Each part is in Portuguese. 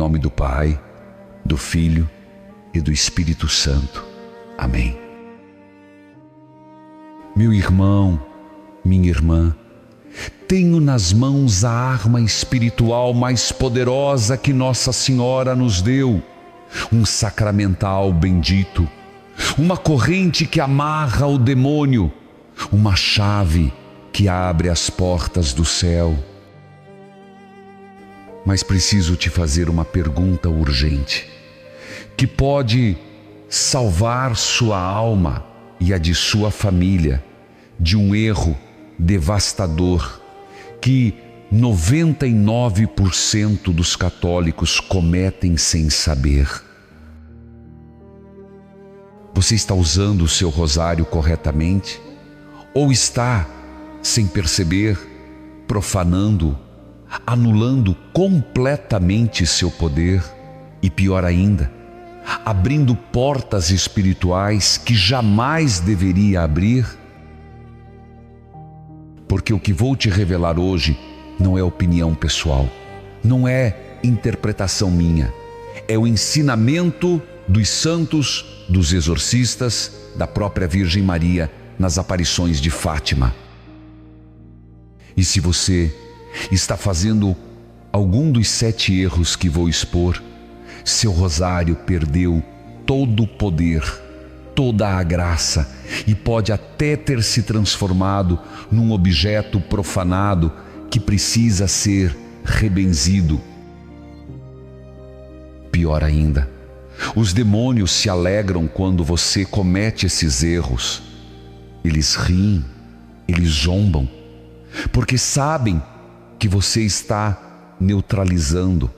nome do Pai, do Filho e do Espírito Santo. Amém. Meu irmão, minha irmã, tenho nas mãos a arma espiritual mais poderosa que Nossa Senhora nos deu, um sacramental bendito, uma corrente que amarra o demônio, uma chave que abre as portas do céu. Mas preciso te fazer uma pergunta urgente, que pode salvar sua alma e a de sua família de um erro devastador que 99% dos católicos cometem sem saber. Você está usando o seu rosário corretamente? Ou está, sem perceber, profanando, anulando completamente seu poder e, pior ainda, abrindo portas espirituais que jamais deveria abrir? Porque o que vou te revelar hoje não é opinião pessoal, não é interpretação minha, é o ensinamento dos santos, dos exorcistas, da própria Virgem Maria nas aparições de Fátima. E se você está fazendo algum dos 7 erros que vou expor, seu rosário perdeu todo o poder, toda a graça e pode até ter se transformado num objeto profanado que precisa ser rebenzido. Pior ainda, os demônios se alegram quando você comete esses erros. Eles riem, eles zombam, porque sabem que você está neutralizando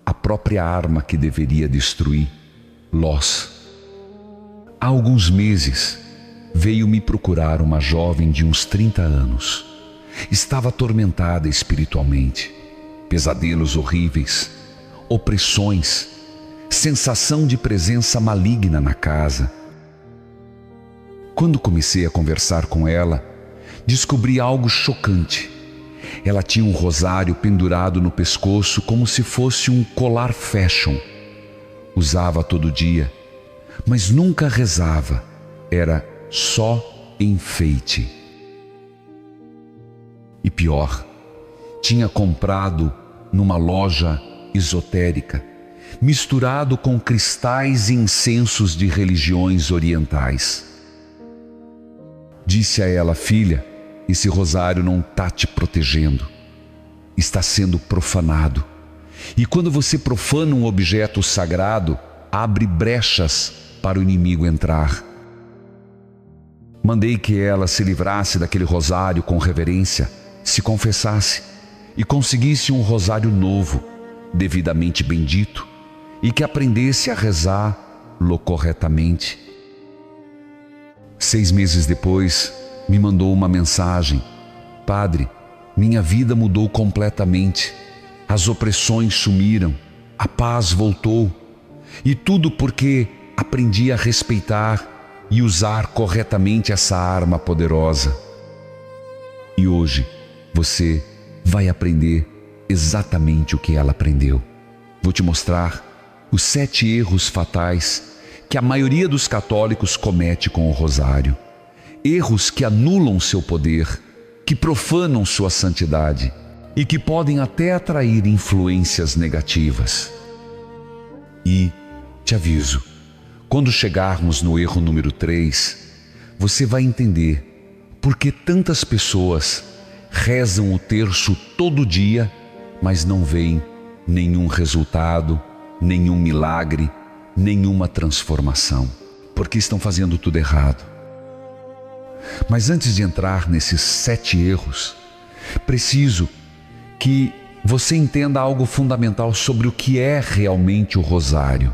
a própria arma que deveria destruir, Lós. Há alguns meses veio me procurar uma jovem de uns 30 anos. Estava atormentada espiritualmente, pesadelos horríveis, opressões, sensação de presença maligna na casa. Quando comecei a conversar com ela, descobri algo chocante. Ela tinha um rosário pendurado no pescoço como se fosse um colar fashion. Usava todo dia, mas nunca rezava, era só enfeite. E pior, tinha comprado numa loja esotérica, misturado com cristais e incensos de religiões orientais. Disse a ela: filha, esse rosário não está te protegendo, está sendo profanado. E quando você profana um objeto sagrado, abre brechas para o inimigo entrar. Mandei que ela se livrasse daquele rosário com reverência, se confessasse e conseguisse um rosário novo, devidamente bendito, e que aprendesse a rezá-lo corretamente. 6 meses depois, me mandou uma mensagem: padre, minha vida mudou completamente, as opressões sumiram, a paz voltou, e tudo porque aprendi a respeitar e usar corretamente essa arma poderosa. E hoje você vai aprender exatamente o que ela aprendeu. Vou te mostrar os 7 erros fatais que a maioria dos católicos comete com o rosário. Erros que anulam seu poder, que profanam sua santidade e que podem até atrair influências negativas. E te aviso, quando chegarmos no erro número 3, você vai entender por que tantas pessoas rezam o terço todo dia, mas não veem nenhum resultado, nenhum milagre, nenhuma transformação, porque estão fazendo tudo errado. Mas antes de entrar nesses 7 erros, preciso que você entenda algo fundamental sobre o que é realmente o rosário.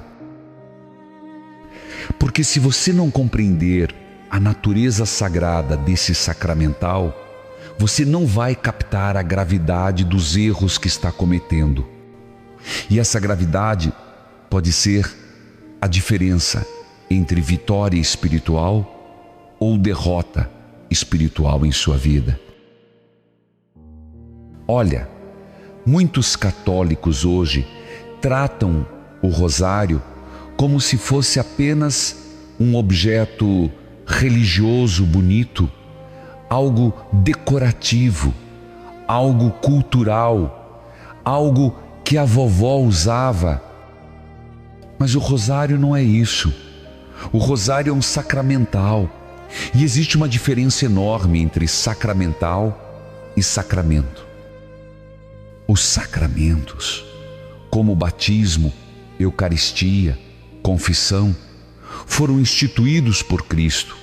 Porque se você não compreender a natureza sagrada desse sacramental, você não vai captar a gravidade dos erros que está cometendo. E essa gravidade pode ser a diferença entre vitória espiritual ou derrota espiritual em sua vida. Olha, muitos católicos hoje tratam o rosário como se fosse apenas um objeto religioso bonito, algo decorativo, algo cultural, algo que a vovó usava. Mas o rosário não é isso. O rosário é um sacramental. E existe uma diferença enorme entre sacramental e sacramento. Os sacramentos, como o batismo, Eucaristia, confissão, foram instituídos por Cristo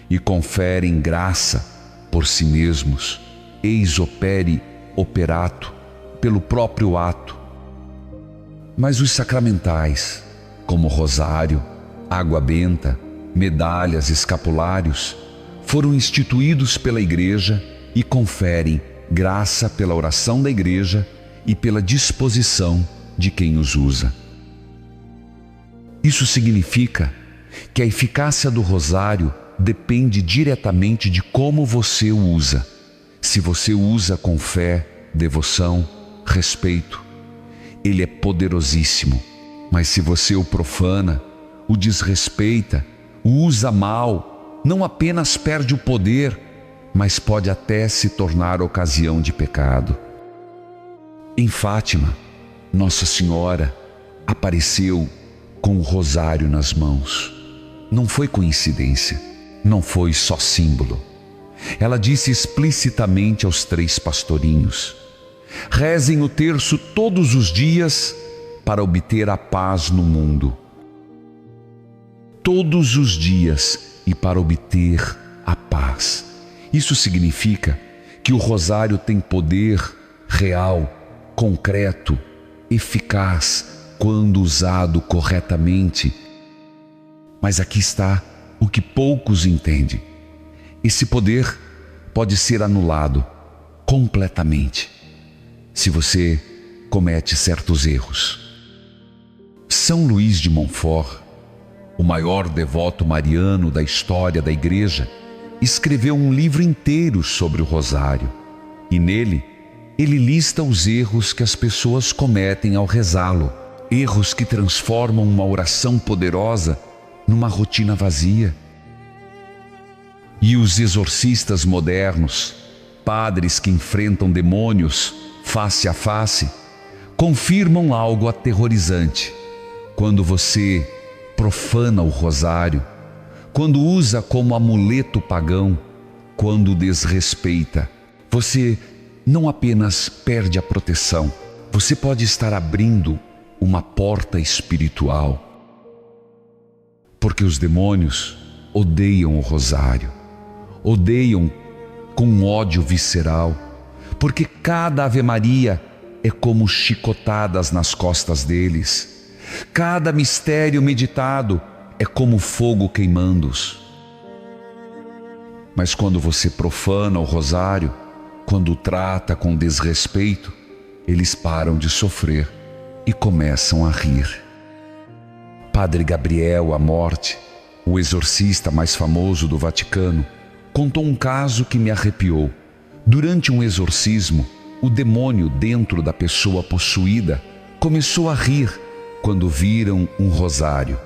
e conferem graça por si mesmos, ex opere operato, pelo próprio ato. Mas os sacramentais, como rosário, água benta, medalhas, escapulários, foram instituídos pela Igreja e conferem graça pela oração da Igreja e pela disposição de quem os usa. Isso significa que a eficácia do rosário depende diretamente de como você o usa. Se você o usa com fé, devoção, respeito, ele é poderosíssimo. Mas se você o profana, o desrespeita, o usa mal, não apenas perde o poder, mas pode até se tornar ocasião de pecado. Em Fátima, Nossa Senhora apareceu com o rosário nas mãos. Não foi coincidência, não foi só símbolo. Ela disse explicitamente aos 3 pastorinhos: rezem o terço todos os dias para obter a paz no mundo. Todos os dias e para obter a paz. Isso significa que o rosário tem poder real, concreto, eficaz, quando usado corretamente. Mas aqui está o que poucos entendem. Esse poder pode ser anulado completamente se você comete certos erros. São Luís de Montfort, o maior devoto mariano da história da Igreja, escreveu um livro inteiro sobre o rosário, e nele ele lista os erros que as pessoas cometem ao rezá-lo, erros que transformam uma oração poderosa numa rotina vazia. E os exorcistas modernos, padres que enfrentam demônios face a face, confirmam algo aterrorizante. Quando você profana o rosário, quando usa como amuleto pagão, quando o desrespeita, você não apenas perde a proteção, você pode estar abrindo uma porta espiritual. Porque os demônios odeiam o rosário, odeiam com ódio visceral, porque cada Ave Maria é como chicotadas nas costas deles. Cada mistério meditado é como fogo queimando-os. Mas quando você profana o rosário, quando o trata com desrespeito, eles param de sofrer e começam a rir. Padre Gabriel Amorth, o exorcista mais famoso do Vaticano, contou um caso que me arrepiou. Durante um exorcismo, o demônio dentro da pessoa possuída começou a rir quando viram um rosário.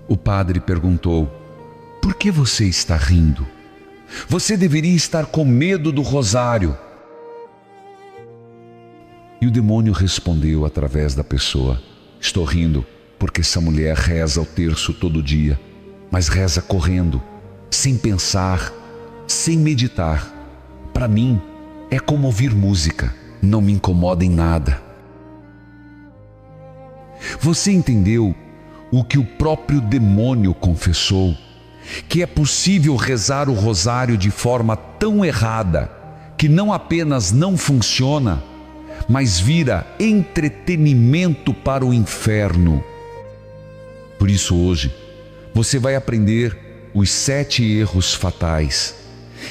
O padre perguntou: por que você está rindo? Você deveria estar com medo do rosário. E o demônio respondeu através da pessoa: estou rindo porque essa mulher reza o terço todo dia, mas reza correndo, sem pensar, sem meditar. Para mim, é como ouvir música, não me incomoda em nada. Você entendeu o que o próprio demônio confessou? Que é possível rezar o rosário de forma tão errada que não apenas não funciona, mas vira entretenimento para o inferno. Por isso hoje, você vai aprender os 7 erros fatais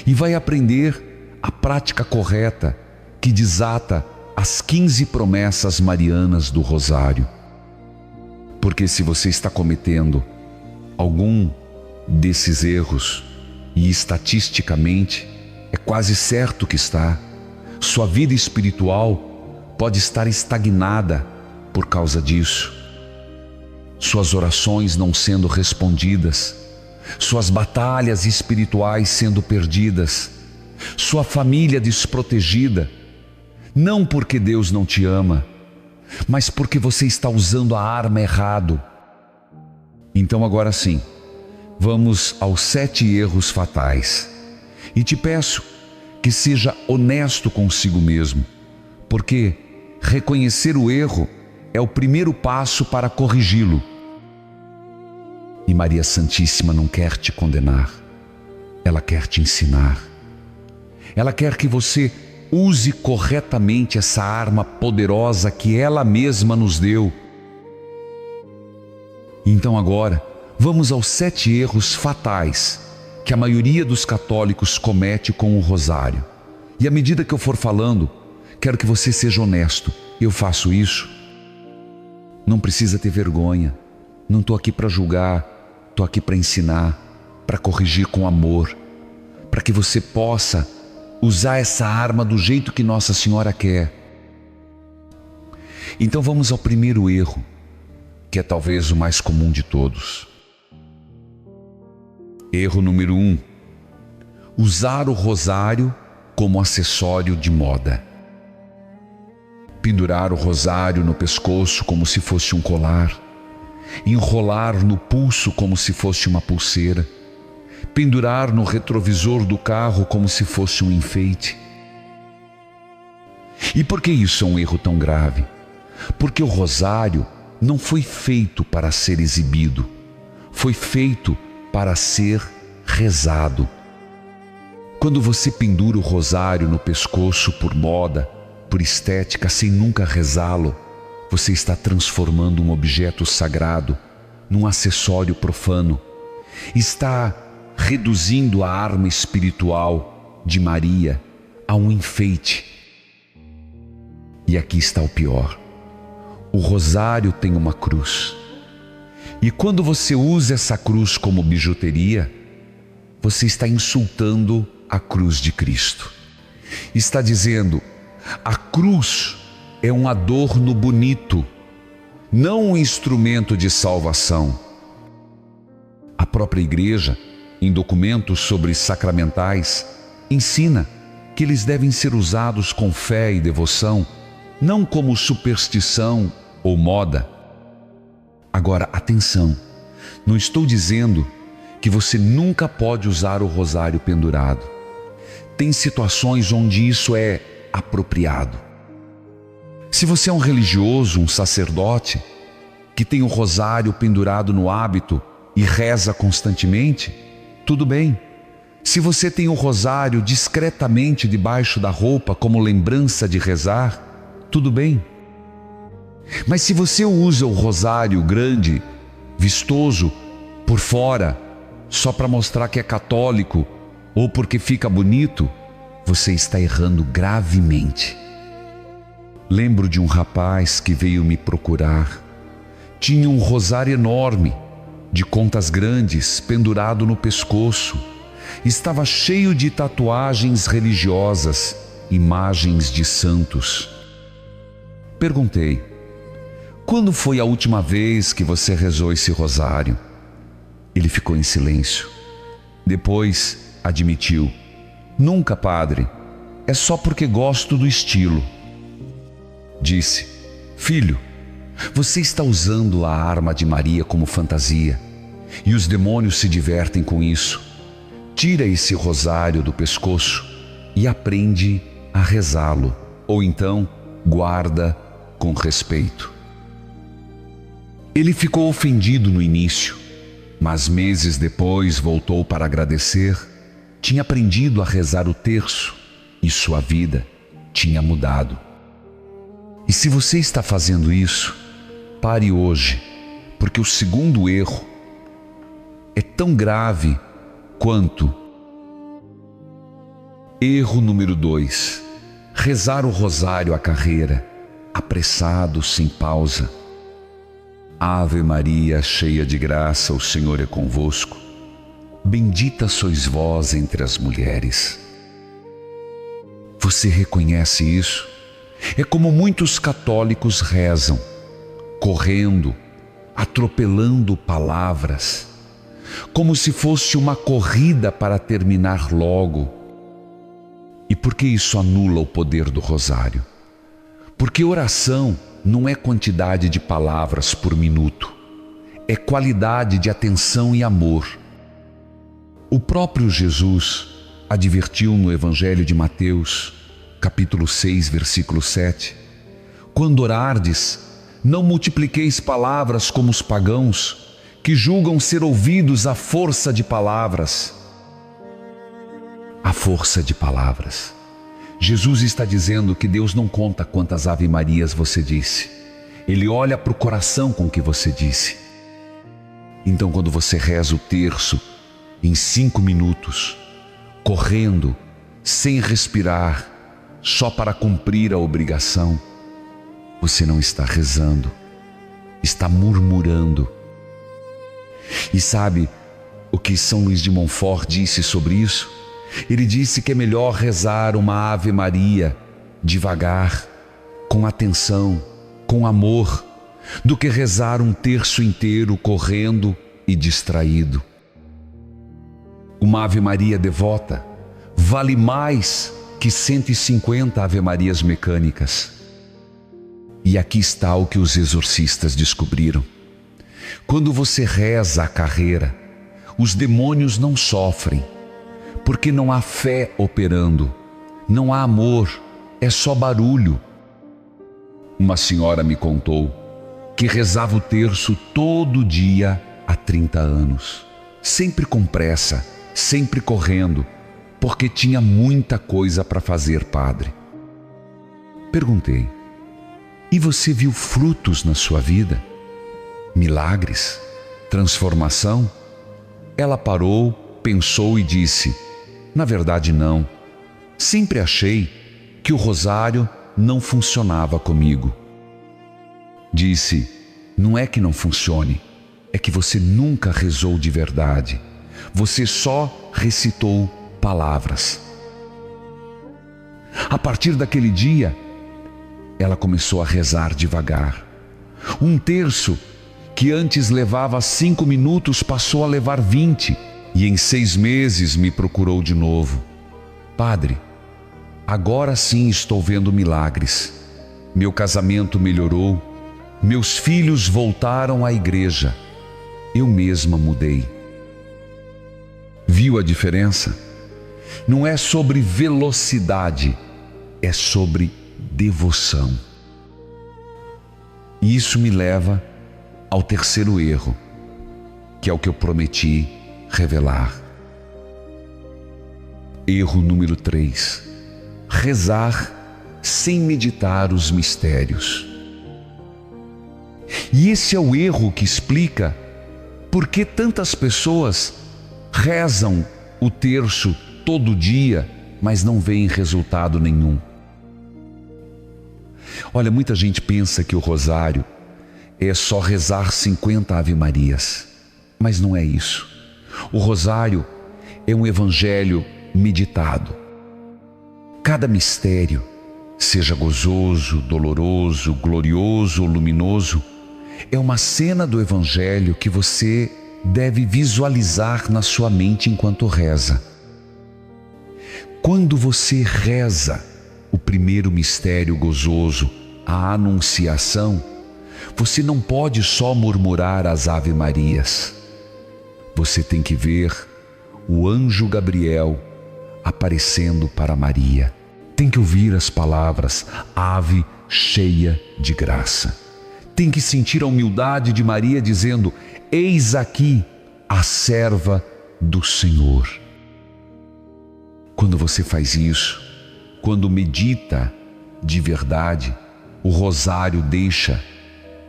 e vai aprender a prática correta que desata as 15 promessas marianas do rosário. Porque se você está cometendo algum desses erros, e estatisticamente é quase certo que está, sua vida espiritual pode estar estagnada por causa disso. Suas orações não sendo respondidas, suas batalhas espirituais sendo perdidas, sua família desprotegida, não porque Deus não te ama, mas porque você está usando a arma errado. Então agora sim, vamos aos 7 erros fatais. E te peço que seja honesto consigo mesmo, porque reconhecer o erro é o primeiro passo para corrigi-lo. E Maria Santíssima não quer te condenar, ela quer te ensinar. Ela quer que você use corretamente essa arma poderosa que ela mesma nos deu. Então agora, vamos aos 7 erros fatais que a maioria dos católicos comete com o rosário. E à medida que eu for falando, quero que você seja honesto. Eu faço isso. Não precisa ter vergonha. Não estou aqui para julgar, estou aqui para ensinar, para corrigir com amor, para que você possa usar essa arma do jeito que Nossa Senhora quer. Então vamos ao primeiro erro, que é talvez o mais comum de todos. Erro número 1: usar o rosário como acessório de moda. Pendurar o rosário no pescoço como se fosse um colar, enrolar no pulso como se fosse uma pulseira, pendurar no retrovisor do carro como se fosse um enfeite. E por que isso é um erro tão grave? Porque o rosário não foi feito para ser exibido, foi feito para ser rezado. Quando você pendura o rosário no pescoço por moda, por estética, sem nunca rezá-lo, você está transformando um objeto sagrado num acessório profano. Está reduzindo a arma espiritual de Maria a um enfeite. E aqui está o pior: o rosário tem uma cruz. E quando você usa essa cruz como bijuteria, você está insultando a cruz de Cristo. Está dizendo: a cruz é um adorno bonito, não um instrumento de salvação. A própria Igreja, em documentos sobre sacramentais, ensina que eles devem ser usados com fé e devoção, não como superstição ou moda. Agora, atenção, não estou dizendo que você nunca pode usar o rosário pendurado. Tem situações onde isso é apropriado. Se você é um religioso, um sacerdote, que tem o rosário pendurado no hábito e reza constantemente, tudo bem. Se você tem o rosário discretamente debaixo da roupa como lembrança de rezar, tudo bem. Mas se você usa o rosário grande, vistoso, por fora, só para mostrar que é católico ou porque fica bonito, você está errando gravemente. Lembro de um rapaz que veio me procurar. Tinha um rosário enorme, de contas grandes, pendurado no pescoço. Estava cheio de tatuagens religiosas, imagens de santos. Perguntei: quando foi a última vez que você rezou esse rosário? Ele ficou em silêncio. Depois admitiu: nunca, padre, é só porque gosto do estilo. Disse: filho, você está usando a arma de Maria como fantasia, e os demônios se divertem com isso. Tira esse rosário do pescoço e aprende a rezá-lo, ou então guarda com respeito. Ele ficou ofendido no início, mas meses depois voltou para agradecer. Tinha aprendido a rezar o terço e sua vida tinha mudado. E se você está fazendo isso, pare hoje, porque o segundo erro é tão grave quanto. Erro número 2: rezar o rosário à carreira, apressado, sem pausa. Ave Maria, cheia de graça, o Senhor é convosco. Bendita sois vós entre as mulheres. Você reconhece isso? É como muitos católicos rezam, correndo, atropelando palavras, como se fosse uma corrida para terminar logo. E por que isso anula o poder do rosário? Porque oração não é quantidade de palavras por minuto, é qualidade de atenção e amor. O próprio Jesus advertiu no Evangelho de Mateus, capítulo 6, versículo 7, quando orardes, não multipliqueis palavras como os pagãos, que julgam ser ouvidos à força de palavras. A força de palavras. Jesus está dizendo que Deus não conta quantas Ave-Marias você disse. Ele olha para o coração com que você disse. Então, quando você reza o terço em 5 minutos, correndo, sem respirar, só para cumprir a obrigação, você não está rezando, está murmurando. E sabe o que São Luís de Montfort disse sobre isso? Ele disse que é melhor rezar uma Ave Maria devagar, com atenção, com amor, do que rezar um terço inteiro correndo e distraído. Uma Ave Maria devota vale mais que 150 Ave-Marias mecânicas. E aqui está o que os exorcistas descobriram. Quando você reza a carreira, os demônios não sofrem, porque não há fé operando, não há amor, é só barulho. Uma senhora me contou que rezava o terço todo dia há 30 anos, sempre com pressa, sempre correndo, porque tinha muita coisa para fazer, padre. Perguntei: e você viu frutos na sua vida? Milagres? Transformação? Ela parou, pensou e disse: na verdade não. Sempre achei que o rosário não funcionava comigo. Disse: não é que não funcione, é que você nunca rezou de verdade. Você só recitou palavras. A partir daquele dia, ela começou a rezar devagar. Um terço que antes levava 5 minutos passou a levar 20, e em 6 meses me procurou de novo. Padre, agora sim estou vendo milagres. Meu casamento melhorou, meus filhos voltaram à igreja. Eu mesma mudei. Viu a diferença? Não é sobre velocidade, é sobre devoção. E isso me leva ao terceiro erro, que é o que eu prometi revelar. Erro número 3: rezar sem meditar os mistérios. E esse é o erro que explica por que tantas pessoas rezam o terço todo dia, mas não veem resultado nenhum. Olha, muita gente pensa que o rosário é só rezar 50 Ave-Marias, mas não é isso. O rosário é um evangelho meditado. Cada mistério, seja gozoso, doloroso, glorioso ou luminoso, é uma cena do evangelho que você deve visualizar na sua mente enquanto reza. Quando você reza o primeiro mistério gozoso, a Anunciação, você não pode só murmurar as Ave-Marias. Você tem que ver o anjo Gabriel aparecendo para Maria. Tem que ouvir as palavras: Ave cheia de graça. Tem que sentir a humildade de Maria dizendo: eis aqui a serva do Senhor. Quando você faz isso, quando medita de verdade, o rosário deixa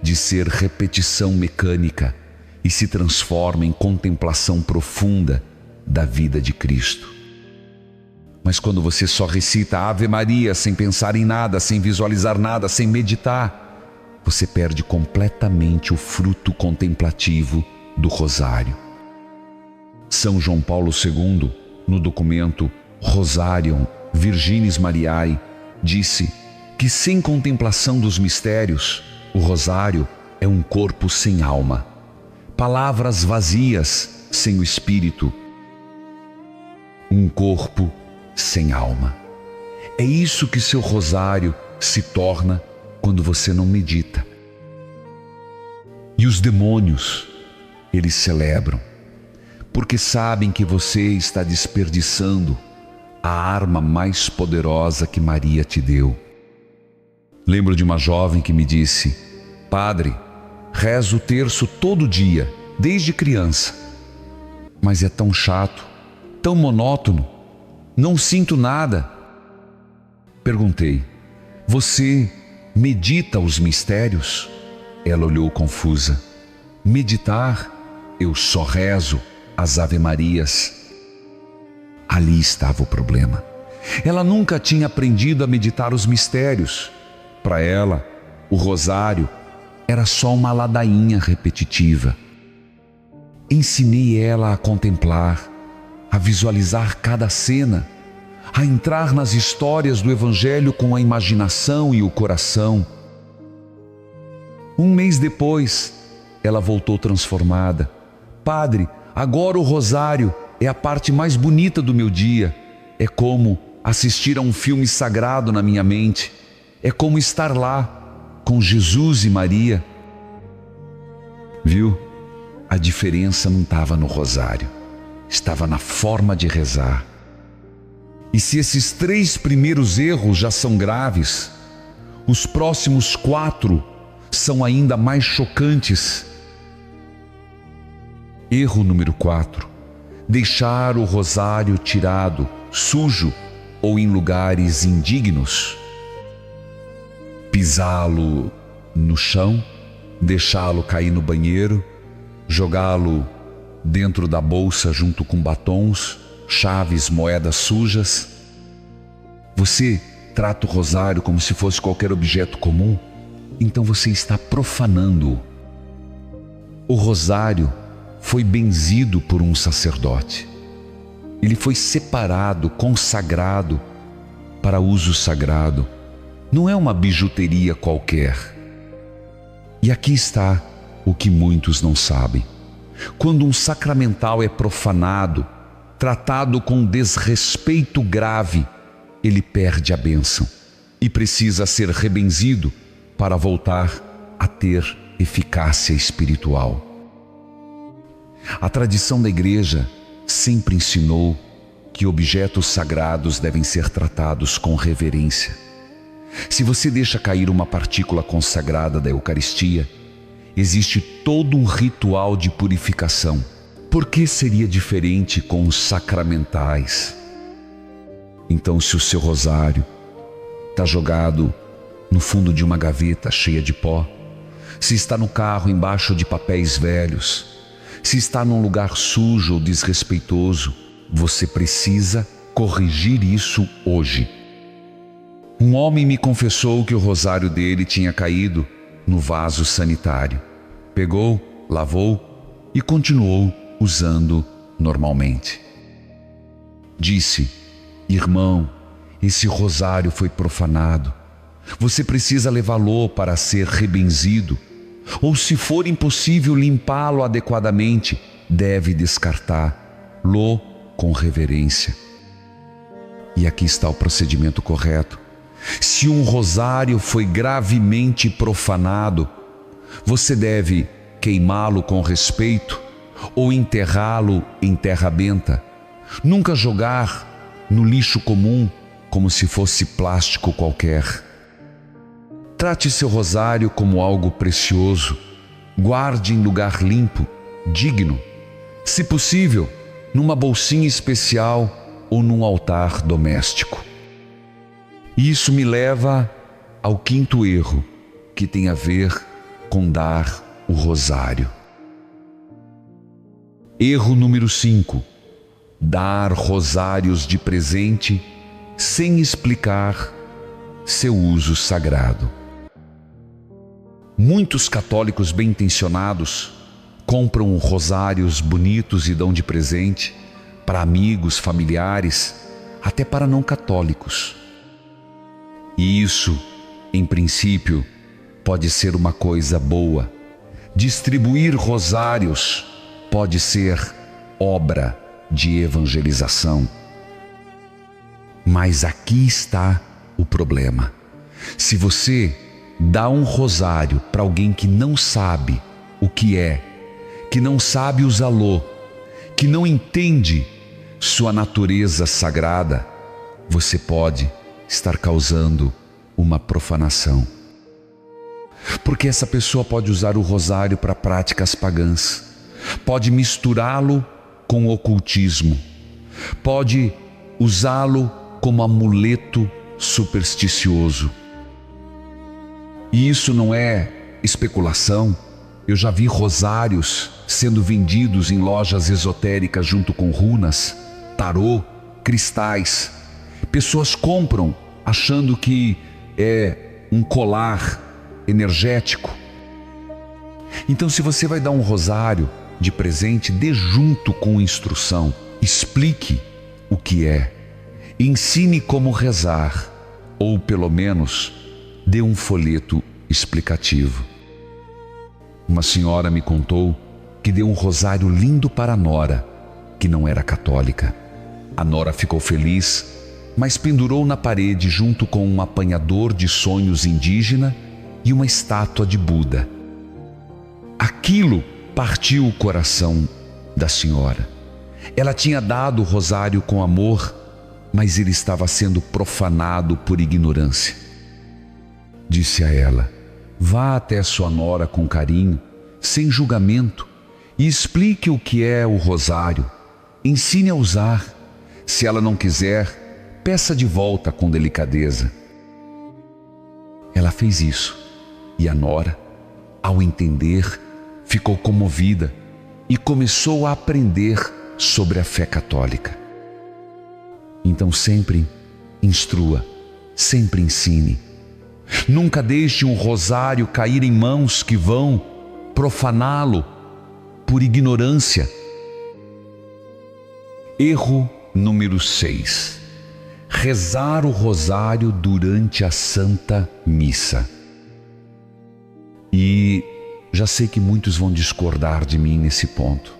de ser repetição mecânica e se transforma em contemplação profunda da vida de Cristo. Mas quando você só recita a Ave Maria sem pensar em nada, sem visualizar nada, sem meditar, você perde completamente o fruto contemplativo do rosário. São João Paulo II, no documento Rosarium Virginis Mariae, disse que sem contemplação dos mistérios, o rosário é um corpo sem alma, palavras vazias sem o espírito, um corpo sem alma. É isso que seu rosário se torna quando você não medita. E os demônios, eles celebram, porque sabem que você está desperdiçando a arma mais poderosa que Maria te deu. Lembro de uma jovem que me disse: padre, rezo o terço todo dia, desde criança, mas é tão chato, tão monótono, não sinto nada. Perguntei: você medita os mistérios? Ela olhou confusa. Meditar? Eu só rezo as Ave-Marias. Ali estava o problema. Ela nunca tinha aprendido a meditar os mistérios. Para ela, o rosário era só uma ladainha repetitiva. Ensinei ela a contemplar, a visualizar cada cena, a entrar nas histórias do Evangelho com a imaginação e o coração. Um mês depois, ela voltou transformada. Padre, agora o rosário é a parte mais bonita do meu dia. É como assistir a um filme sagrado na minha mente. É como estar lá, com Jesus e Maria. Viu? A diferença não estava no rosário, estava na forma de rezar. E se esses 3 primeiros erros já são graves, os próximos 4 são ainda mais chocantes. Erro número 4: deixar o rosário tirado, sujo ou em lugares indignos. Pisá-lo no chão, deixá-lo cair no banheiro, jogá-lo dentro da bolsa junto com batons, chaves, moedas sujas. Você trata o rosário como se fosse qualquer objeto comum, então você está profanando-o. O rosário foi benzido por um sacerdote. Ele foi separado, consagrado para uso sagrado. Não é uma bijuteria qualquer. E aqui está o que muitos não sabem. Quando um sacramental é profanado, tratado com desrespeito grave, ele perde a bênção e precisa ser rebenzido para voltar a ter eficácia espiritual. A tradição da igreja sempre ensinou que objetos sagrados devem ser tratados com reverência. Se você deixa cair uma partícula consagrada da Eucaristia, existe todo um ritual de purificação. Por que seria diferente com os sacramentais? Então, se o seu rosário está jogado no fundo de uma gaveta cheia de pó, se está no carro embaixo de papéis velhos, se está num lugar sujo ou desrespeitoso, você precisa corrigir isso hoje. Um homem me confessou que o rosário dele tinha caído no vaso sanitário. Pegou, lavou e continuou usando normalmente. Disse: irmão, esse rosário foi profanado. Você precisa levá-lo para ser rebenzido. Ou, se for impossível limpá-lo adequadamente, deve descartá-lo com reverência. E aqui está o procedimento correto. Se um rosário foi gravemente profanado, você deve queimá-lo com respeito ou enterrá-lo em terra benta. Nunca jogar no lixo comum como se fosse plástico qualquer. Trate seu rosário como algo precioso. Guarde em lugar limpo, digno. Se possível, numa bolsinha especial ou num altar doméstico. Isso me leva ao 5º erro, que tem a ver com dar o rosário. Erro número 5: dar rosários de presente sem explicar seu uso sagrado. Muitos católicos bem-intencionados compram rosários bonitos e dão de presente para amigos, familiares, até para não católicos. E isso em princípio, pode ser uma coisa boa. Distribuir rosários pode ser obra de evangelização. Mas aqui está o problema. Se você dá um rosário para alguém que não sabe o que é, que não sabe usá-lo, que não entende sua natureza sagrada, você pode estar causando uma profanação. Porque essa pessoa pode usar o rosário para práticas pagãs, pode misturá-lo com o ocultismo, pode usá-lo como amuleto supersticioso. E isso não é especulação. Eu já vi rosários sendo vendidos em lojas esotéricas junto com runas, tarô, cristais. Pessoas compram achando que é um colar energético. Então, se você vai dar um rosário de presente, dê junto com instrução. Explique o que é. Ensine como rezar, ou pelo menos dê um folheto explicativo. Uma senhora me contou que deu um rosário lindo para a nora, que não era católica. A nora ficou feliz, mas pendurou na parede junto com um apanhador de sonhos indígena e uma estátua de Buda. Aquilo partiu o coração da senhora. Ela tinha dado o rosário com amor, mas ele estava sendo profanado por ignorância. Disse a ela: vá até sua nora com carinho, sem julgamento, e explique o que é o rosário. Ensine a usar. Se ela não quiser, peça de volta com delicadeza. Ela fez isso, e a nora, ao entender, ficou comovida e começou a aprender sobre a fé católica. Então sempre instrua, sempre ensine. Nunca deixe um rosário cair em mãos que vão profaná-lo por ignorância. Erro número 6. Rezar o rosário durante a Santa Missa. E já sei que muitos vão discordar de mim nesse ponto.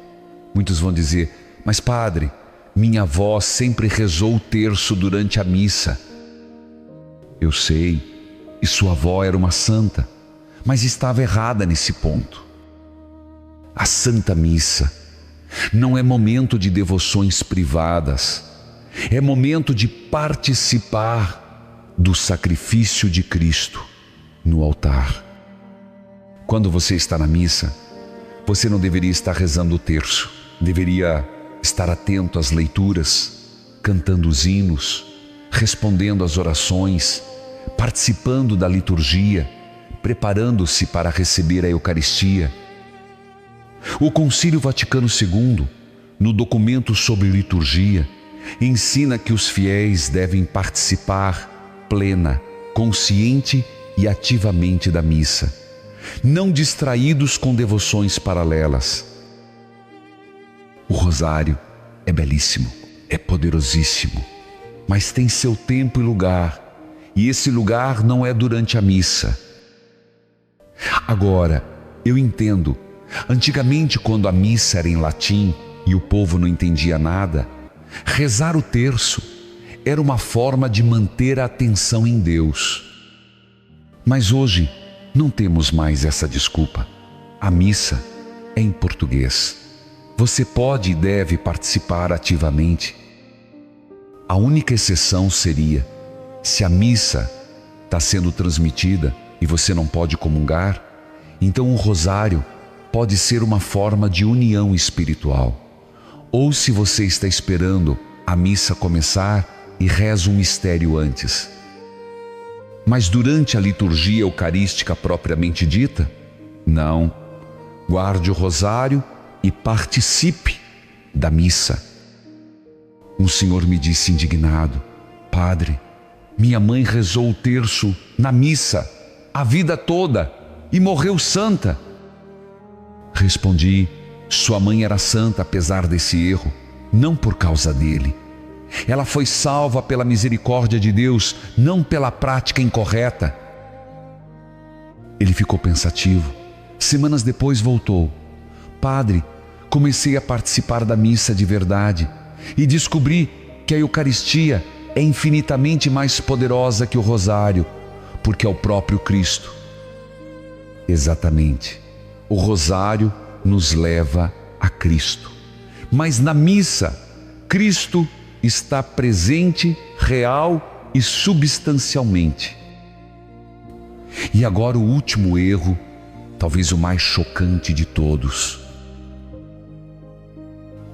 Muitos vão dizer: mas padre, minha avó sempre rezou o terço durante a missa. Eu sei, e sua avó era uma santa, mas estava errada nesse ponto. A Santa Missa não é momento de devoções privadas, é momento de participar do sacrifício de Cristo no altar. Quando você está na missa, você não deveria estar rezando o terço, deveria estar atento às leituras, cantando os hinos, respondendo às orações, participando da liturgia, preparando-se para receber a Eucaristia. O Concílio Vaticano II, no documento sobre liturgia, ensina que os fiéis devem participar plena, consciente e ativamente da missa, não distraídos com devoções paralelas. O rosário é belíssimo, é poderosíssimo, mas tem seu tempo e lugar, e esse lugar não é durante a missa. Agora, eu entendo, antigamente, quando a missa era em latim e o povo não entendia nada, rezar o terço era uma forma de manter a atenção em Deus. Mas hoje não temos mais essa desculpa. A missa é em português. Você pode e deve participar ativamente. A única exceção seria se a missa está sendo transmitida e você não pode comungar, então o rosário pode ser uma forma de união espiritual. Ou se você está esperando a missa começar e reza um mistério antes. Mas durante a liturgia eucarística propriamente dita, não. Guarde o rosário e participe da missa. Um senhor me disse indignado: padre, minha mãe rezou o terço na missa a vida toda e morreu santa. Respondi: sua mãe era santa apesar desse erro, não por causa dele. Ela foi salva pela misericórdia de Deus, não pela prática incorreta. Ele ficou pensativo. Semanas depois voltou. Padre, comecei a participar da missa de verdade e descobri que a Eucaristia é infinitamente mais poderosa que o rosário, porque é o próprio Cristo. Exatamente. O rosário nos leva a Cristo. Mas na missa, Cristo está presente, real e substancialmente. E agora o último erro, talvez o mais chocante de todos.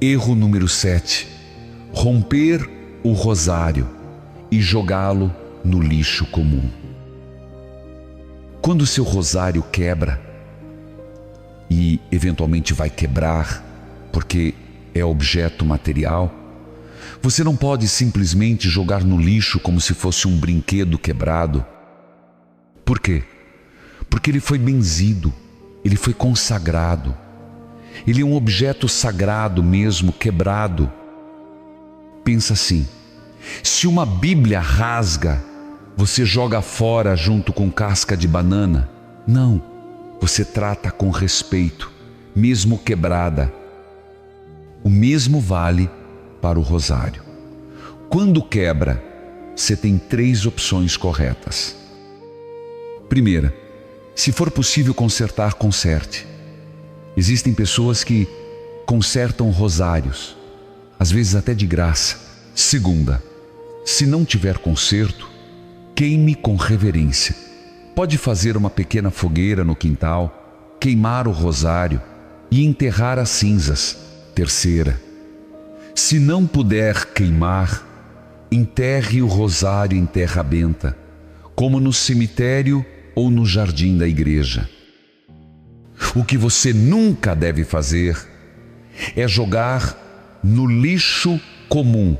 Erro número 7. Romper o rosário e jogá-lo no lixo comum. Quando o seu rosário quebra, e eventualmente vai quebrar, porque é objeto material, você não pode simplesmente jogar no lixo como se fosse um brinquedo quebrado. Por quê? Porque ele foi benzido, ele foi consagrado. Ele é um objeto sagrado mesmo, quebrado. Pensa assim, se uma Bíblia rasga, você joga fora junto com casca de banana? Não, você trata com respeito, mesmo quebrada. O mesmo vale para o rosário. Quando quebra, você tem 3 opções corretas. Primeira, se for possível consertar, conserte. Existem pessoas que consertam rosários, às vezes até de graça. Segunda, se não tiver conserto, queime com reverência. Pode fazer uma pequena fogueira no quintal, queimar o rosário e enterrar as cinzas. Terceira, se não puder queimar, enterre o rosário em terra benta, como no cemitério ou no jardim da igreja. O que você nunca deve fazer é jogar no lixo comum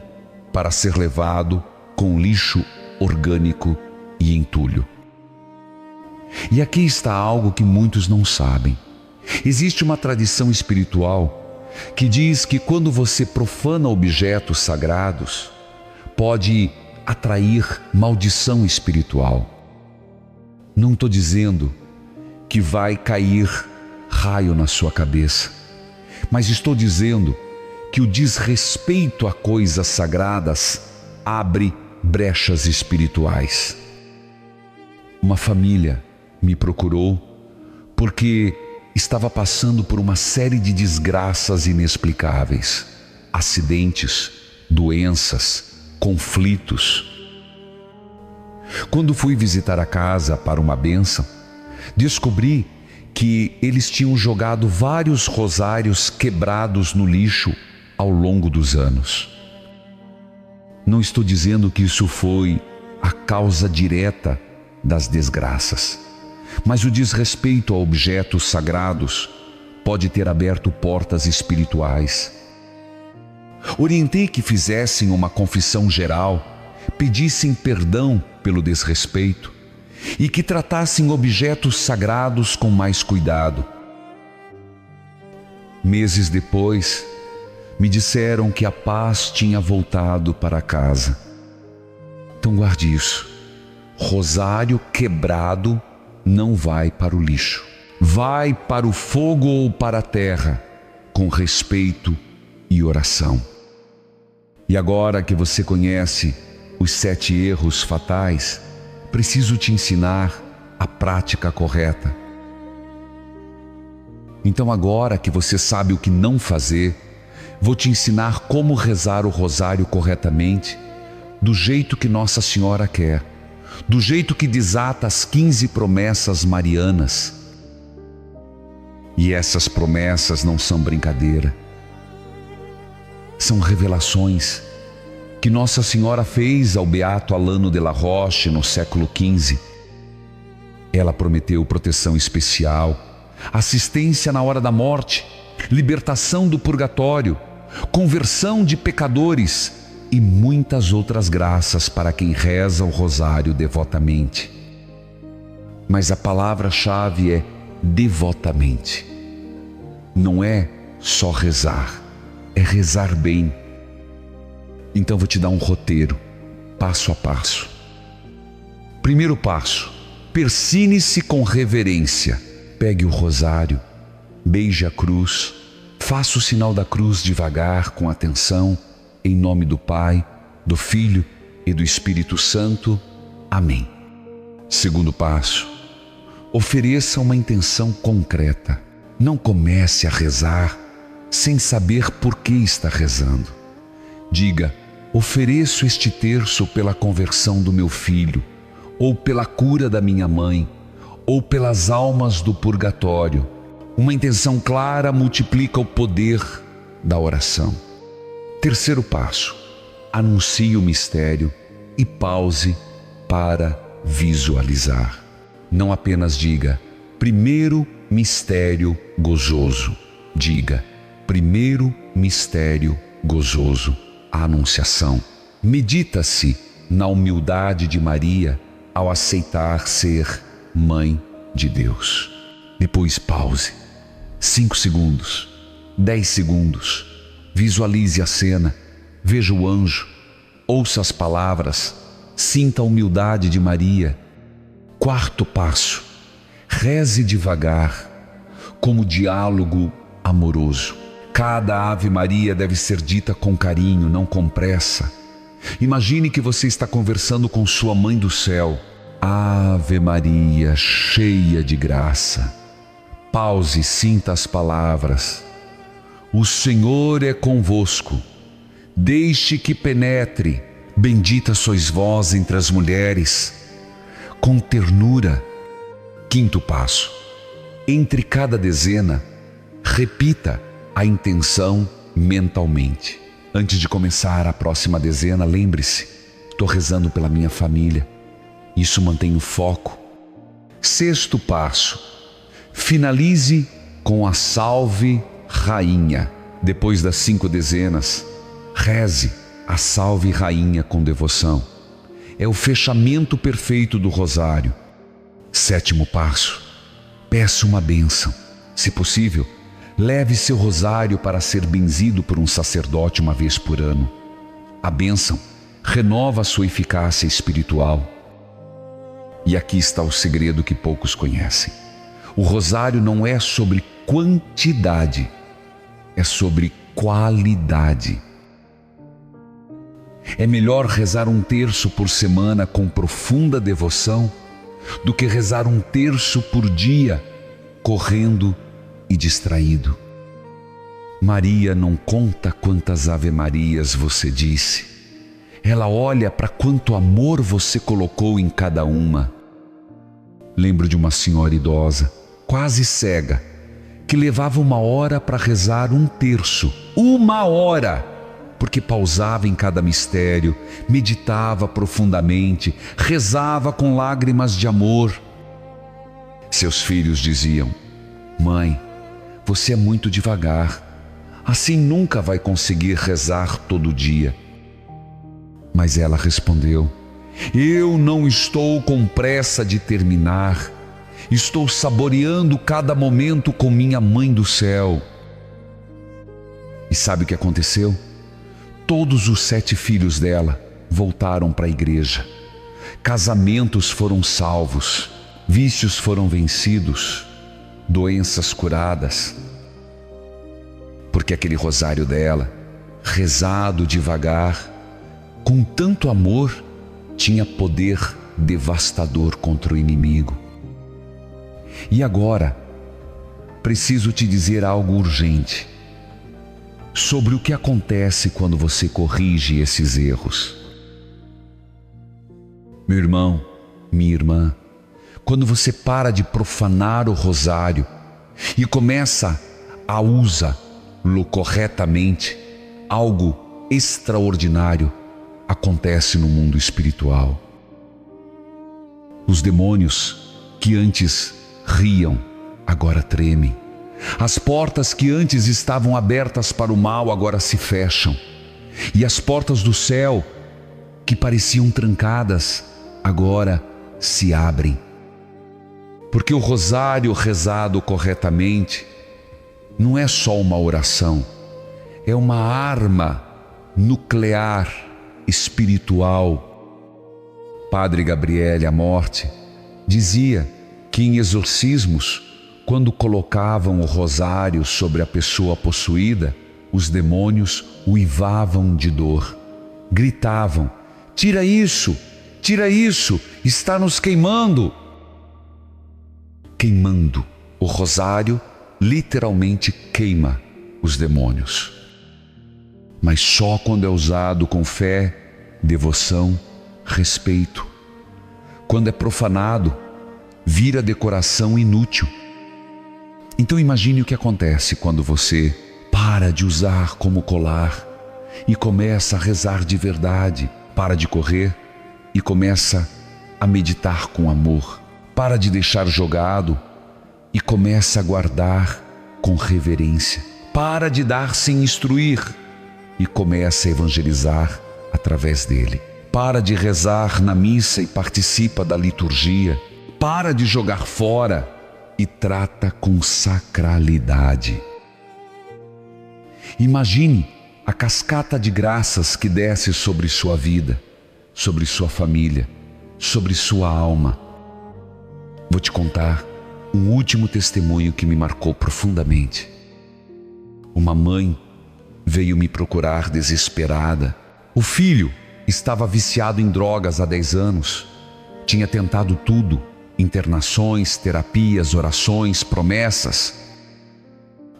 para ser levado com lixo orgânico e entulho. E aqui está algo que muitos não sabem. Existe uma tradição espiritual que diz que quando você profana objetos sagrados, pode atrair maldição espiritual. Não estou dizendo que vai cair raio na sua cabeça, mas estou dizendo que o desrespeito a coisas sagradas abre brechas espirituais. Uma família me procurou porque estava passando por uma série de desgraças inexplicáveis, acidentes, doenças, conflitos. Quando fui visitar a casa para uma bênção, descobri que eles tinham jogado vários rosários quebrados no lixo ao longo dos anos. Não estou dizendo que isso foi a causa direta das desgraças, mas o desrespeito a objetos sagrados pode ter aberto portas espirituais. Orientei que fizessem uma confissão geral, pedissem perdão pelo desrespeito e que tratassem objetos sagrados com mais cuidado. Meses depois, me disseram que a paz tinha voltado para casa. Então guarde isso. Rosário quebrado não vai para o lixo. Vai para o fogo ou para a terra, com respeito e oração. E agora que você conhece os 7 erros fatais, preciso te ensinar a prática correta. Então agora que você sabe o que não fazer, vou te ensinar como rezar o rosário corretamente, do jeito que Nossa Senhora quer, do jeito que desata as 15 promessas marianas. E essas promessas não são brincadeira. São revelações que Nossa Senhora fez ao beato Alano de la Roche no século XV. Ela prometeu proteção especial, assistência na hora da morte, libertação do purgatório, conversão de pecadores e muitas outras graças para quem reza o rosário devotamente. Mas a palavra-chave é devotamente. Não é só rezar, é rezar bem. Então vou te dar um roteiro, passo a passo. Primeiro passo, persine-se com reverência. Pegue o rosário, beije a cruz, faça o sinal da cruz devagar, com atenção, em nome do Pai, do Filho e do Espírito Santo. Amém. Segundo passo, ofereça uma intenção concreta. Não comece a rezar sem saber por que está rezando. Diga: ofereço este terço pela conversão do meu filho, ou pela cura da minha mãe, ou pelas almas do purgatório. Uma intenção clara multiplica o poder da oração. Terceiro passo, anuncie o mistério e pause para visualizar. Não apenas diga: primeiro mistério gozoso. Diga: primeiro mistério gozoso, a Anunciação. Medita-se na humildade de Maria ao aceitar ser Mãe de Deus. Depois pause. 5 segundos, 10 segundos. Visualize a cena, veja o anjo, ouça as palavras, sinta a humildade de Maria. Quarto passo, reze devagar, como diálogo amoroso. Cada Ave Maria deve ser dita com carinho, não com pressa. Imagine que você está conversando com sua Mãe do Céu. Ave Maria, cheia de graça. Pause e sinta as palavras. O Senhor é convosco. Deixe que penetre. Bendita sois vós entre as mulheres. Com ternura. Quinto passo. Entre cada dezena, repita a intenção mentalmente. Antes de começar a próxima dezena, lembre-se: estou rezando pela minha família. Isso mantém o foco. Sexto passo. Finalize com a Salve Rainha. Depois das 5 dezenas, reze a Salve Rainha com devoção. É o fechamento perfeito do rosário. Sétimo passo. Peça uma bênção. Se possível, leve seu rosário para ser benzido por um sacerdote uma vez por ano. A bênção renova a sua eficácia espiritual. E aqui está o segredo que poucos conhecem. O rosário não é sobre quantidade, é sobre qualidade. É melhor rezar um terço por semana com profunda devoção do que rezar um terço por dia, correndo e distraído. Maria não conta quantas Ave-Marias você disse. Ela olha para quanto amor você colocou em cada uma. Lembro de uma senhora idosa, quase cega, que levava 1 hora para rezar um terço. 1 hora! Porque pausava em cada mistério, meditava profundamente, rezava com lágrimas de amor. Seus filhos diziam: mãe, você é muito devagar, assim nunca vai conseguir rezar todo dia. Mas ela respondeu: eu não estou com pressa de terminar, estou saboreando cada momento com minha Mãe do Céu. E sabe o que aconteceu? Todos os 7 filhos dela voltaram para a igreja. Casamentos foram salvos, vícios foram vencidos, doenças curadas. Porque aquele rosário dela, rezado devagar, com tanto amor, tinha poder devastador contra o inimigo. E agora, preciso te dizer algo urgente sobre o que acontece quando você corrige esses erros. Meu irmão, minha irmã, quando você para de profanar o rosário e começa a usá-lo corretamente, algo extraordinário acontece no mundo espiritual. Os demônios que antes riam, agora tremem. As portas que antes estavam abertas para o mal agora se fecham. E as portas do céu, que pareciam trancadas, agora se abrem. Porque o rosário rezado corretamente não é só uma oração, é uma arma nuclear espiritual. Padre Gabriele, a morte, dizia que em exorcismos, quando colocavam o rosário sobre a pessoa possuída, os demônios uivavam de dor, gritavam: tira isso, está nos queimando. Queimando. O rosário literalmente queima os demônios. Mas só quando é usado com fé, devoção, respeito. Quando é profanado, vira decoração inútil. Então imagine o que acontece quando você para de usar como colar e começa a rezar de verdade, para de correr e começa a meditar com amor, para de deixar jogado e começa a guardar com reverência, para de dar sem instruir e começa a evangelizar através dele, para de rezar na missa e participa da liturgia, para de jogar fora e trata com sacralidade. Imagine a cascata de graças que desce sobre sua vida, sobre sua família, sobre sua alma. Vou te contar um último testemunho que me marcou profundamente. Uma mãe veio me procurar desesperada. O filho estava viciado em drogas há 10 anos. Tinha tentado tudo: internações, terapias, orações, promessas.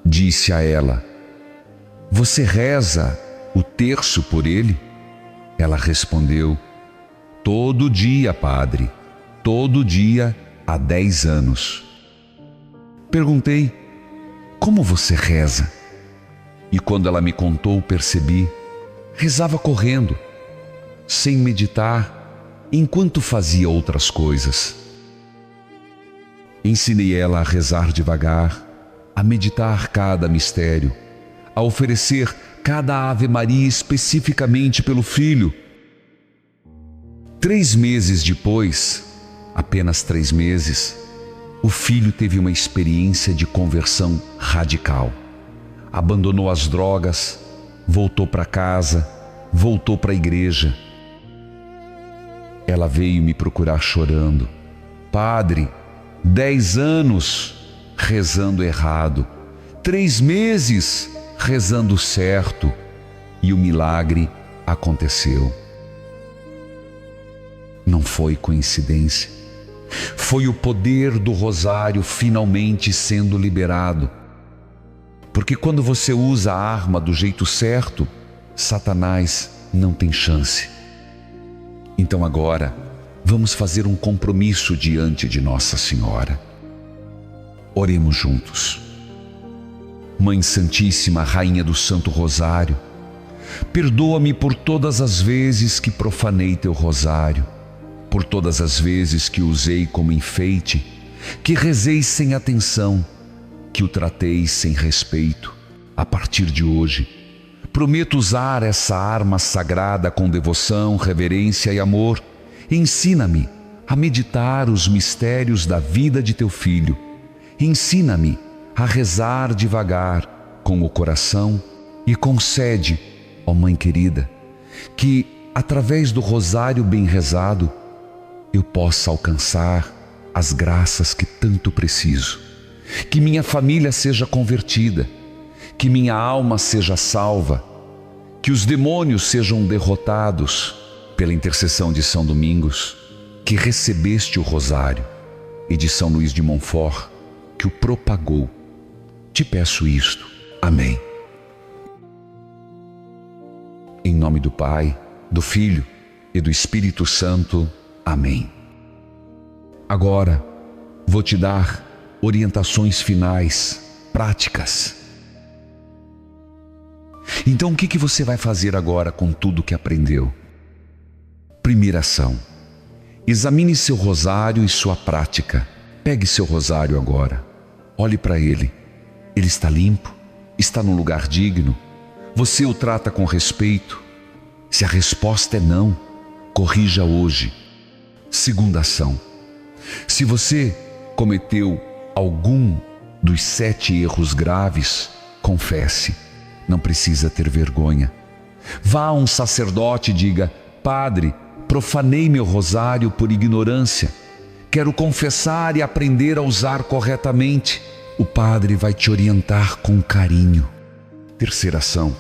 Disse a ela: você reza o terço por ele? Ela respondeu: todo dia, padre, todo dia há 10 anos. Perguntei: como você reza? E quando ela me contou, percebi, rezava correndo, sem meditar, enquanto fazia outras coisas. Ensinei ela a rezar devagar, a meditar cada mistério, a oferecer cada Ave Maria especificamente pelo filho. 3 meses depois, apenas 3 meses, o filho teve uma experiência de conversão radical. Abandonou as drogas, voltou para casa, voltou para a igreja. Ela veio me procurar chorando: padre, 10 anos rezando errado, 3 meses rezando certo, e o milagre aconteceu. Não foi coincidência. Foi o poder do rosário finalmente sendo liberado. Porque quando você usa a arma do jeito certo, Satanás não tem chance. Então agora, vamos fazer um compromisso diante de Nossa Senhora. Oremos juntos. Mãe Santíssima, Rainha do Santo Rosário, perdoa-me por todas as vezes que profanei teu rosário, por todas as vezes que usei como enfeite, que rezei sem atenção, que o tratei sem respeito. A partir de hoje, prometo usar essa arma sagrada com devoção, reverência e amor. Ensina-me a meditar os mistérios da vida de teu filho. Ensina-me a rezar devagar com o coração e concede, ó Mãe querida, que através do rosário bem rezado eu possa alcançar as graças que tanto preciso. Que minha família seja convertida, que minha alma seja salva, que os demônios sejam derrotados pela intercessão de São Domingos, que recebeste o rosário, e de São Luís de Montfort, que o propagou. Te peço isto. Amém. Em nome do Pai, do Filho e do Espírito Santo. Amém. Agora vou te dar orientações finais, práticas. Então o que você vai fazer agora com tudo que aprendeu? Primeira ação: examine seu rosário e sua prática. Pegue seu rosário agora. Olhe para ele. Ele está limpo? Está num lugar digno? Você o trata com respeito? Se a resposta é não, corrija hoje. Segunda ação: se você cometeu algum dos 7 erros graves, confesse. Não precisa ter vergonha. Vá a um sacerdote e diga: padre, profanei meu rosário por ignorância. Quero confessar e aprender a usar corretamente. O Padre vai te orientar com carinho. Terceira ação: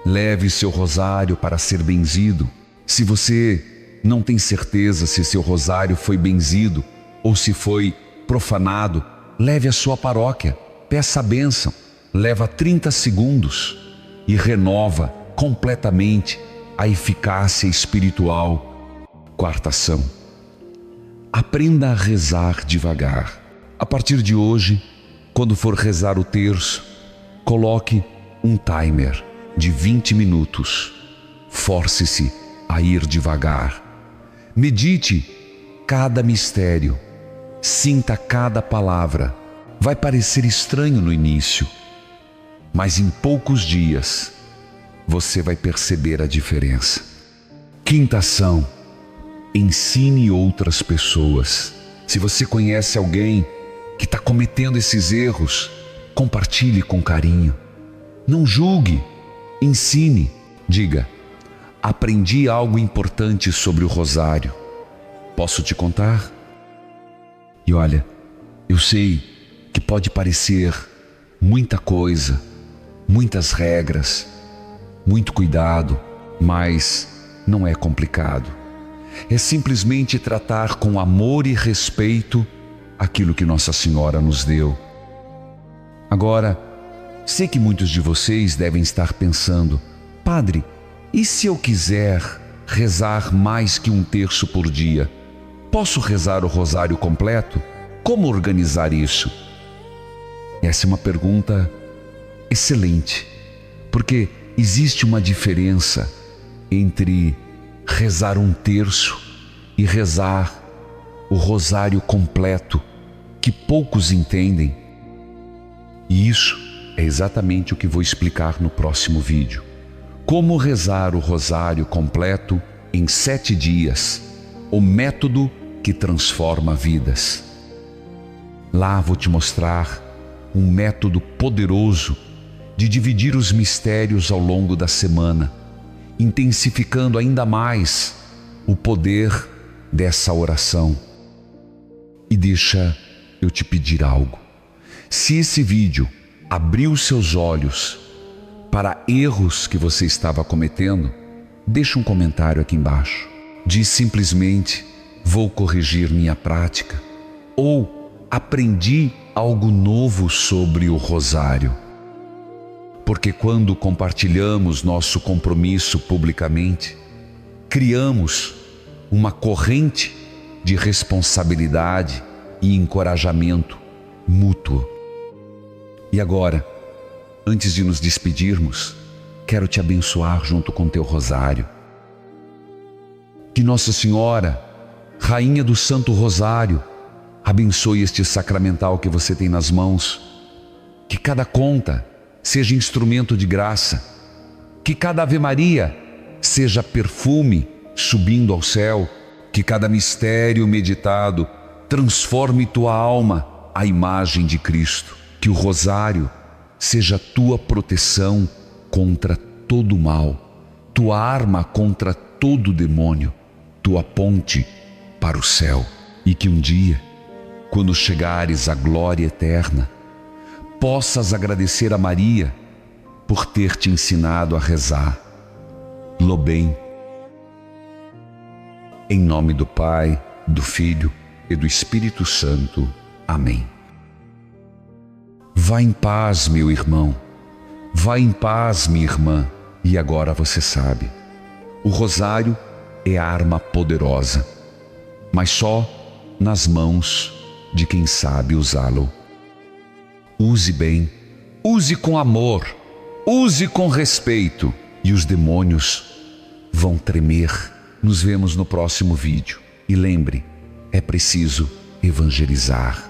leve seu rosário para ser benzido. Se você não tem certeza se seu rosário foi benzido ou se foi profanado, leve à sua paróquia, peça a bênção, leva 30 segundos e renova completamente a eficácia espiritual. Quarta ação: aprenda a rezar devagar. A partir de hoje, quando for rezar o terço, coloque um timer de 20 minutos. Force-se a ir devagar. Medite cada mistério. Sinta cada palavra. Vai parecer estranho no início, mas em poucos dias você vai perceber a diferença. Quinta ação: ensine outras pessoas. Se você conhece alguém que está cometendo esses erros, compartilhe com carinho. Não julgue, ensine. Diga: aprendi algo importante sobre o rosário. Posso te contar? E olha, eu sei que pode parecer muita coisa, muitas regras, muito cuidado, mas não é complicado. É simplesmente tratar com amor e respeito aquilo que Nossa Senhora nos deu. Agora, sei que muitos de vocês devem estar pensando: Padre, e se eu quiser rezar mais que um terço por dia? Posso rezar o rosário completo? Como organizar isso? Essa é uma pergunta excelente, porque existe uma diferença entre rezar um terço e rezar o rosário completo, que poucos entendem. E isso é exatamente o que vou explicar no próximo vídeo. Como rezar o rosário completo em 7 dias, o método que transforma vidas. Lá vou te mostrar um método poderoso de dividir os mistérios ao longo da semana, intensificando ainda mais o poder dessa oração. E deixa eu te pedir algo. Se esse vídeo abriu seus olhos para erros que você estava cometendo, deixa um comentário aqui embaixo. Diz simplesmente: vou corrigir minha prática, ou aprendi algo novo sobre o rosário. Porque quando compartilhamos nosso compromisso publicamente, criamos uma corrente de responsabilidade e encorajamento mútuo. E agora, antes de nos despedirmos, quero te abençoar junto com teu rosário. Que Nossa Senhora, Rainha do Santo Rosário, abençoe este sacramental que você tem nas mãos. Que cada conta seja instrumento de graça. Que cada Ave Maria seja perfume subindo ao céu. Que cada mistério meditado transforme tua alma à imagem de Cristo. Que o rosário seja tua proteção contra todo o mal, tua arma contra todo demônio, tua ponte para o céu. E que um dia, quando chegares à glória eterna, possas agradecer a Maria por ter te ensinado a rezar. Lobem. Em nome do Pai, do Filho e do Espírito Santo. Amém. Vá em paz, meu irmão. Vá em paz, minha irmã. E agora você sabe, o rosário é arma poderosa, mas só nas mãos de quem sabe usá-lo. Use bem, use com amor, use com respeito, e os demônios vão tremer. Nos vemos no próximo vídeo. E lembre, é preciso evangelizar.